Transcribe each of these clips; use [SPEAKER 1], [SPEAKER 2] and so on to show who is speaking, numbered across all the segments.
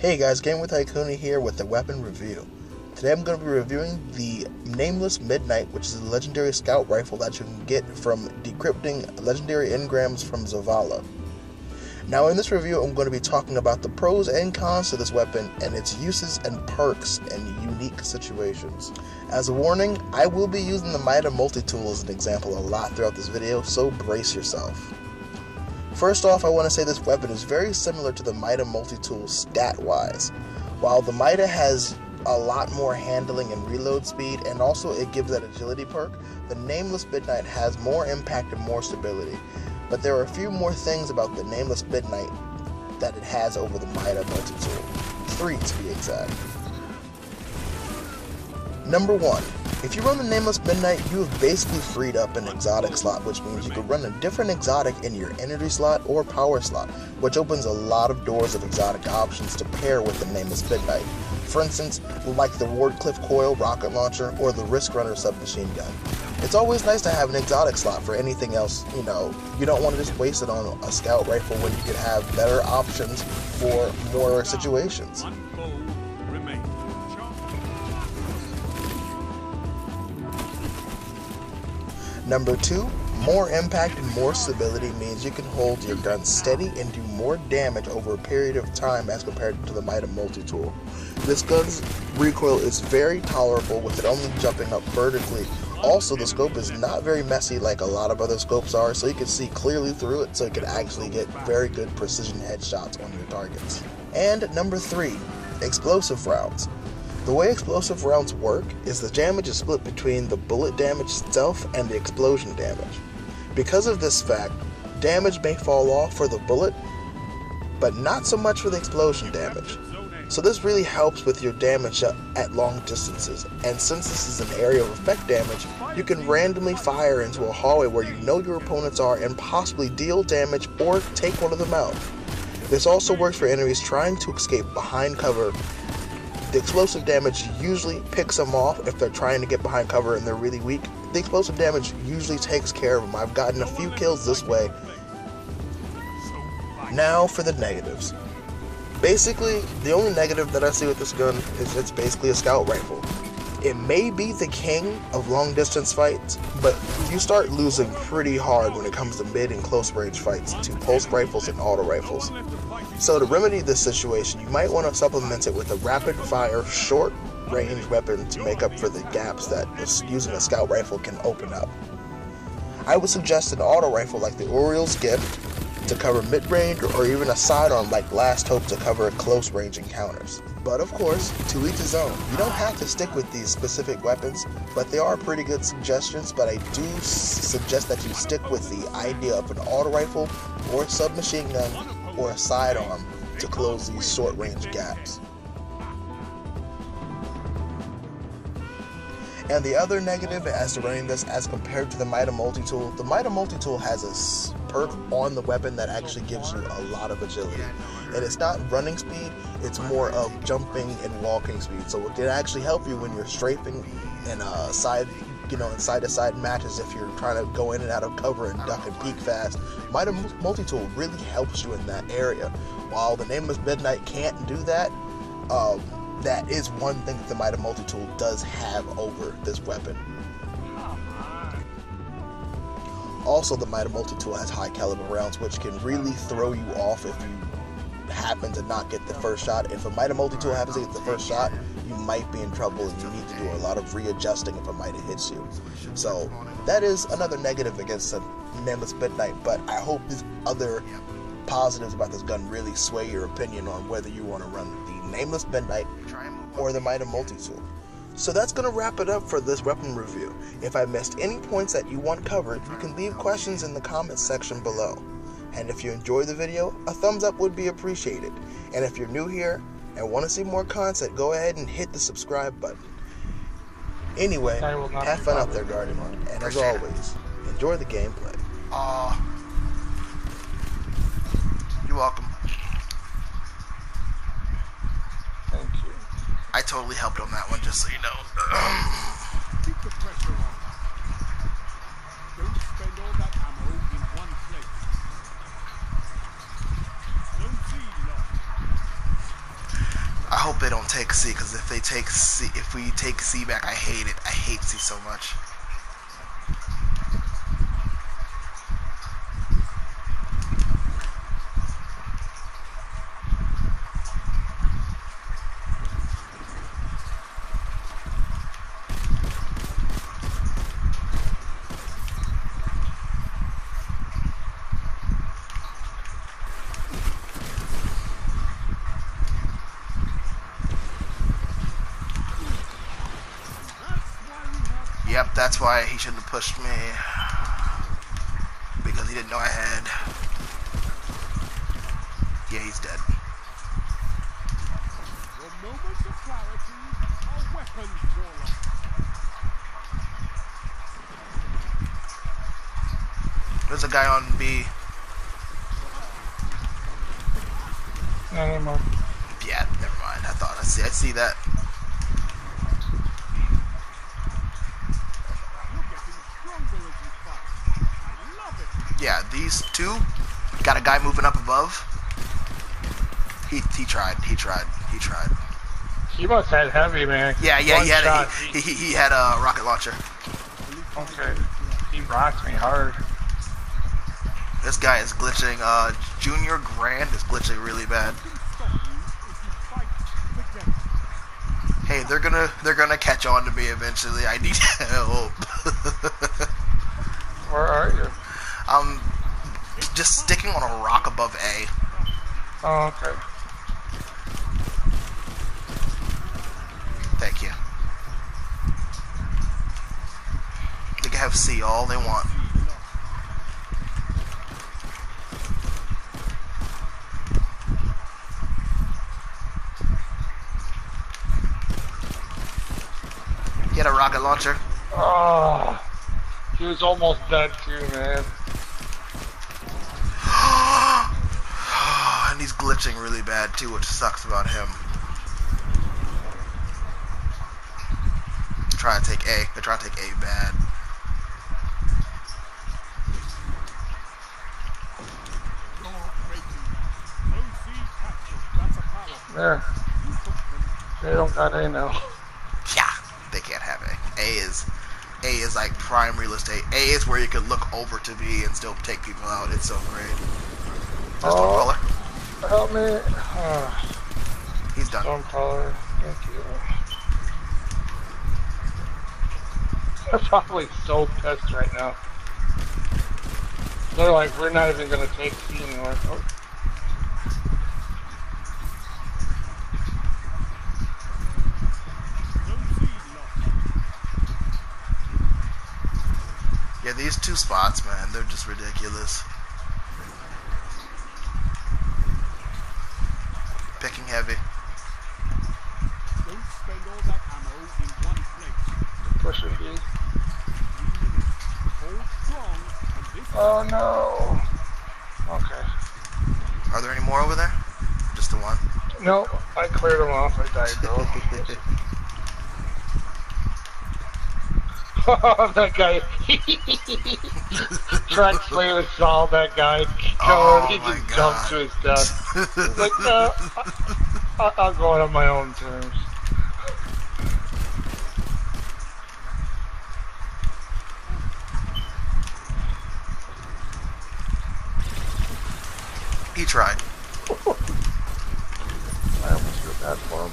[SPEAKER 1] Hey guys, GamingWithHikewne here with a weapon review. Today I'm going to be reviewing the Nameless Midnight, which is a legendary scout rifle that you can get from decrypting legendary engrams from Zavala. Now in this review I'm going to be talking about the pros and cons to this weapon and its uses and perks in unique situations. As a warning, I will be using the Mida multi-tool as an example a lot throughout this video, so brace yourself. First off, I want to say this weapon is very similar to the Mida multi-tool stat-wise. While the Mida has a lot more handling and reload speed, and also it gives that agility perk, the Nameless Midnight has more impact and more stability. But there are a few more things about the Nameless Midnight that it has over the Mida multi-tool. 3 to be exact. Number 1. If you run the Nameless Midnight, you have basically freed up an exotic slot, which means you can run a different exotic in your energy slot or power slot, which opens a lot of doors of exotic options to pair with the Nameless Midnight. For instance, like the Wardcliff Coil rocket launcher or the Risk Runner submachine gun. It's always nice to have an exotic slot for anything else, you don't want to just waste it on a scout rifle when you can have better options for more situations. Number 2, more impact and more stability means you can hold your gun steady and do more damage over a period of time as compared to the Mida multi-tool. This gun's recoil is very tolerable with it only jumping up vertically. Also, the scope is not very messy like a lot of other scopes are, so you can see clearly through it, so you can actually get very good precision headshots on your targets. And number 3, explosive rounds. The way explosive rounds work is the damage is split between the bullet damage itself and the explosion damage. Because of this fact, damage may fall off for the bullet, but not so much for the explosion damage. So this really helps with your damage at long distances, and since this is an area of effect damage, you can randomly fire into a hallway where you know your opponents are and possibly deal damage or take one of them out. This also works for enemies trying to escape behind cover. The explosive damage usually picks them off if they're trying to get behind cover and they're really weak. The explosive damage usually takes care of them. I've gotten a few kills this way. Now for the negatives. Basically, the only negative that I see with this gun is it's basically a scout rifle. It may be the king of long distance fights, but you start losing pretty hard when it comes to mid and close range fights to pulse rifles and auto rifles. So to remedy this situation, you might want to supplement it with a rapid fire short range weapon to make up for the gaps that using a scout rifle can open up. I would suggest an auto rifle like the Oriole's Gift to cover mid-range, or even a sidearm like Last Hope to cover close-range encounters. But of course, to each his own. You don't have to stick with these specific weapons, but they are pretty good suggestions, but I do suggest that you stick with the idea of an auto rifle or a submachine gun or a sidearm to close these short-range gaps. And the other negative as to running this as compared to the Mida multi-tool, the Mida multi-tool has a perk on the weapon that actually gives you a lot of agility. And it's not running speed, it's more of jumping and walking speed. So it can actually help you when you're strafing in side-to-side matches if you're trying to go in and out of cover and duck and peek fast. Mida multi-tool really helps you in that area. While the Nameless Midnight can't do that, that is one thing that the Mida multi-tool does have over this weapon. Also, the Mida multi-tool has high caliber rounds, which can really throw you off if you happen to not get the first shot. If a Mida multi-tool happens to get the first shot, you might be in trouble and you need to do a lot of readjusting if a Mida hits you. So that is another negative against the Nameless Midnight, but I hope these other positives about this gun really sway your opinion on whether you want to run the Nameless Midnight or the Mida multi-tool. So that's going to wrap it up for this weapon review. If I missed any points that you want covered, you can leave questions in the comments section below. And if you enjoyed the video, a thumbs up would be appreciated. And if you're new here and want to see more content, go ahead and hit the subscribe button. Anyway, have fun out there, Guardian. And as always, enjoy the gameplay. You're welcome.
[SPEAKER 2] Thank you.
[SPEAKER 1] I totally helped on that one, just so you know.
[SPEAKER 3] Keep the pressure on. Don't spend all that ammo in one place. Don't see long.
[SPEAKER 1] I hope they don't take C, because if we take C back, I hate it. I hate C so much. Yep, that's why he shouldn't have pushed me. Because he didn't know I had. Yeah, he's dead.
[SPEAKER 3] Your moments of clarity are weapons, warlock.
[SPEAKER 1] There's a guy on B.
[SPEAKER 4] Not anymore.
[SPEAKER 1] Yeah, never mind. I thought I see that. Yeah, these two got a guy moving up above. He tried. He
[SPEAKER 4] must have had heavy, man.
[SPEAKER 1] Yeah, he had a rocket launcher.
[SPEAKER 4] Okay. He rocked me hard.
[SPEAKER 1] This guy is glitching. Junior Grand is glitching really bad. Hey, they're gonna catch on to me eventually. I need help.
[SPEAKER 4] Where are you?
[SPEAKER 1] I'm just sticking on a rock above A.
[SPEAKER 4] Oh, okay.
[SPEAKER 1] Thank you. They can have C all they want. He had a rocket launcher.
[SPEAKER 4] Oh, he was almost dead too, man.
[SPEAKER 1] And he's glitching really bad too, which sucks about him. They're trying to take A. They're trying to take A bad.
[SPEAKER 4] There. They don't got A now.
[SPEAKER 1] Yeah, they can't have A. A is like prime real estate. A is where you could look over to B and still take people out. It's so great. Just one color.
[SPEAKER 4] Help me.
[SPEAKER 1] He's done.
[SPEAKER 4] One color. Thank you. They're probably so pissed right now. They're like, we're not even going to take C anymore. Oh.
[SPEAKER 1] Yeah, these two spots, man, they're just ridiculous. Picking heavy.
[SPEAKER 3] Don't spend all that ammo in one place.
[SPEAKER 4] Pushing B.
[SPEAKER 3] 3 minutes. Hold strong, and this
[SPEAKER 4] Oh no. Okay.
[SPEAKER 1] Are there any more over there? Just the one?
[SPEAKER 4] No, I cleared them off. I died though. Oh, that guy. Track Slayer saw that guy going. He just jumped to his death. He's like, no, I'll go on my own terms.
[SPEAKER 1] He tried.
[SPEAKER 4] I almost feel bad for him.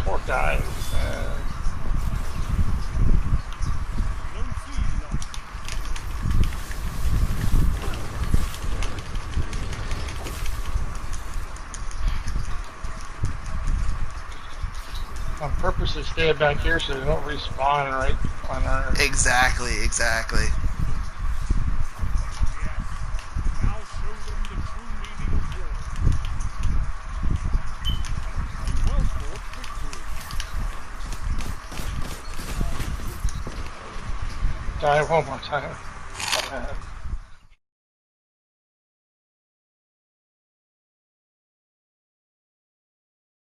[SPEAKER 4] Poor guys, man. On purpose to stay back here so they don't respawn right on our...
[SPEAKER 1] Exactly.
[SPEAKER 4] Die one more time.